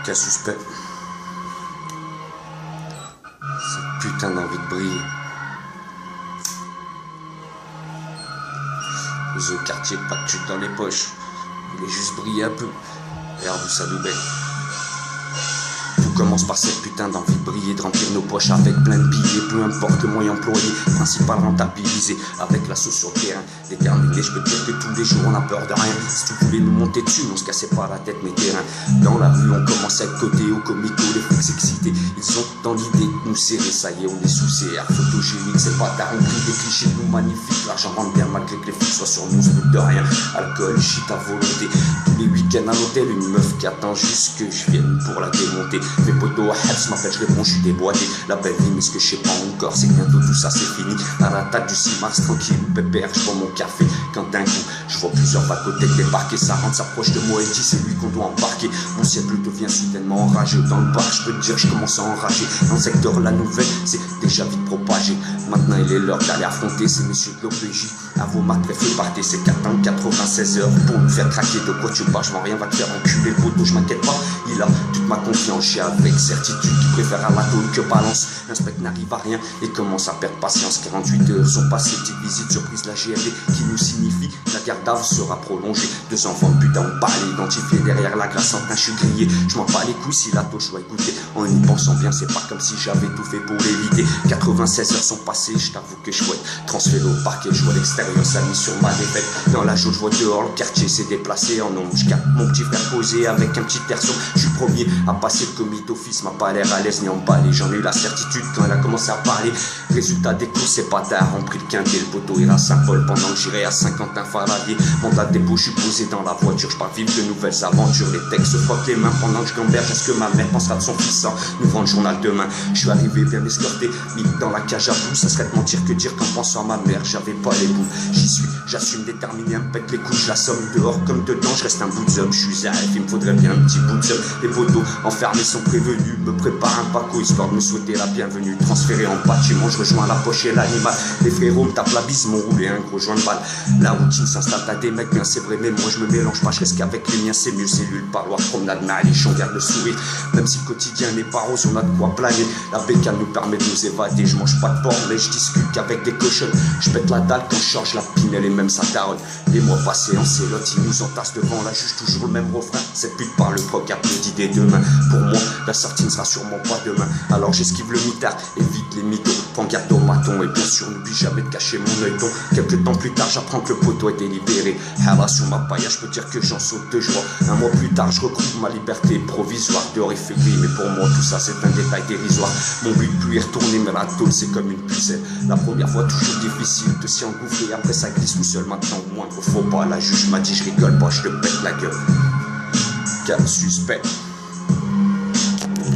Cas suspect. Cette putain d'envie de briller. The quartier, pas de chute dans les poches. Il voulait juste briller un peu. Regarde où ça nous bête. Tout commence par cette putain d'envie de briller, de remplir nos poches avec plein de billets, peu importe le moyen employé, principal rentabilisé, avec la sauce sur le terrain, déterminé, je peux te dire que tous les jours on a peur de rien, si tu voulais nous monter dessus, on se cassait pas la tête mes terrains, dans la rue on commence à être coté au comico, les flics excités, ils ont dans l'idée de nous serrer, ça y est on est sous CR, photogénique, c'est pas tard, on pris des clichés de nous magnifiques, l'argent rentre bien malgré que les flics soient sur nous, on se doute de rien, alcool, shit à volonté, tous les week-ends à l'hôtel, une meuf qui attend juste que je vienne pour la démonter. Mes potos à Habs m'appellent, je réponds, je suis déboîté. La belle vie, mais ce que je sais pas encore, c'est que bientôt tout ça c'est fini. À l'attaque du 6 mars, tranquille, pépère, je bois mon café. Quand d'un coup, je vois plusieurs vacotecs débarquer, ça rentre, s'approche de moi et dit c'est lui qu'on doit embarquer. Mon siècle devient soudainement enrageux. Dans le bar, je peux te dire, je commence à enrager. Dans le secteur, la nouvelle, c'est déjà vite propagé. Maintenant, il est l'heure d'aller affronter ces messieurs de l'OPJ. À vos marques, préférez partez, c'est 96 heures pour nous faire craquer. De quoi tu parles, je m'en rien, va te faire enculer le poteau, je m'inquiète pas. Il a toute ma confiance, j'ai avec certitude qui préfère à la tôle que balance. L'inspecteur n'arrive à rien et commence à perdre patience. 48 heures sont passées, petite visite surprise la GRD qui nous signifie la garde à vue sera prolongée. 2 enfants de putain ont pas identifié derrière la glace en train, je suis grillé. Je m'en bats les couilles si la tôle je dois écouter. En y pensant bien, c'est pas comme si j'avais tout fait pour l'éviter. 96 heures sont passées, je t'avoue que je souhaite transférer au parquet, je vois l'extérieur, ça mise sur ma défaite. Dans la joue, je vois dehors, le quartier s'est déplacé en ombre. Je capte mon petit frère posé avec un petit air sombre. Je suis le premier à passer le commis d'office, m'a pas l'air à l'aise ni emballé. J'en ai eu la certitude quand elle a commencé à parler. Résultat des courses, c'est pas tard, on pris le quintet, le poteau ira à Saint-Paul pendant que j'irai à Saint-Quentin-Faladier. Mandat de dépôt, je suis posé dans la voiture, je parle vivre de nouvelles aventures. Les textes se frottent les mains pendant que je gamberge. Est-ce que ma mère pensera de son fils en ouvrant le journal demain? Je suis arrivé bien escorté, mis dans la cage à bout. Ça serait de mentir que dire qu'en pensant à ma mère, j'avais pas les bouts. J'y suis, j'assume déterminé, me pète les couilles, je la somme dehors comme dedans, je reste un bout de zob, je suis à il me faudrait bien un petit bout de zob. Les poteaux enfermés sont prévenus, me prépare un paco histoire de me souhaiter la bienvenue. Transféré en bâtiment, je rejoins la poche et l'animal. Les frérots me tapent la bise, m'ont roulé un gros joint de balle. La routine s'installe, t'as des mecs bien c'est vrai, mais moi je me mélange pas, je reste qu'avec les miens, c'est mieux, cellule, parloir, promenade, maléchon, garde le sourire. Même si le quotidien n'est pas rose, on a de quoi planer. La bécane nous permet de nous évader, je mange pas de porc, mais je discute qu'avec des cochons. Je pète la dalle quand je change la pinelle et même sa taronne. Les mois passés en sélote, ils nous entassent devant la juge, toujours le même refrain. Cette pute par le proc applaudit des deux mains. Pour moi, la sortie ne sera sûrement pas demain. Alors j'esquive le mitard, évite les mythos, prends garde au maton et bien sûr n'oublie jamais de cacher mon œil ton. Quelques temps plus tard, j'apprends que le poteau a été libéré. Hala sur ma paille, je peux dire que j'en saute de joie. Un mois plus tard, je retrouve ma liberté provisoire. Dehors il fait gris, mais pour moi tout ça c'est un détail dérisoire. Mon but plus y retourner, mais la tôle c'est comme une pucelle. La première fois toujours difficile de s'y engouffrer, après ça glisse tout seul. Maintenant au moindre faux pas, la juge m'a dit je rigole pas, je te pète la gueule. Cas suspect.